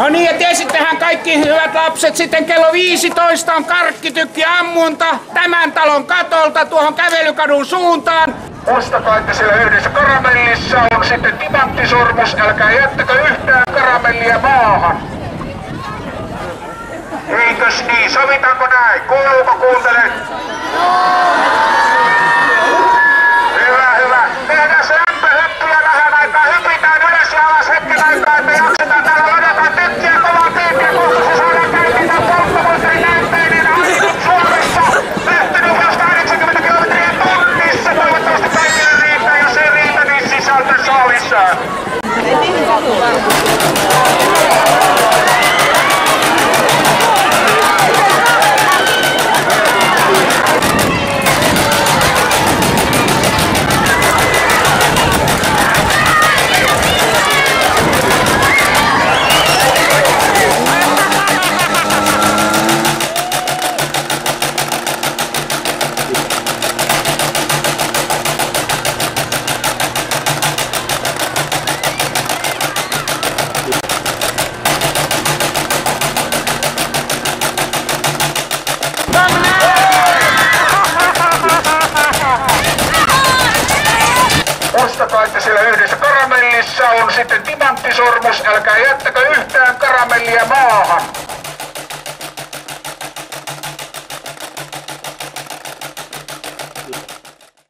No niin, ja tiesittehän kaikki hyvät lapset, sitten kello 15 on karkkitykkiammunta tämän talon katolta tuohon kävelykadun suuntaan. Muistakaa, että siellä yhdessä karamellissa on sitten timanttisormus, älkää jättäkö yhtään karamellia maahan. Eikös niin, sovitaanko näin? Kuuluuko, kuuntele? Hyvä, hyvä. Tehdään se lämpöhyppyjä vähän aikaa, hypitään ylös ja alas hetken aikaa, että jaksetaan täällä ladata tykkiä kovaa piikkiä, koska se saadaan käytetään polttomoottorin näytteinen ainut Suomessa. Lähtenyt myös 80 kilometriä tunnissa, toivottavasti kaikille riittää, jos ei riitä, niin sisältö saa lisää. Muistakaa, että siellä yhdessä karamellissa on sitten timanttisormus, älkää jättäkö yhtään karamellia maahan.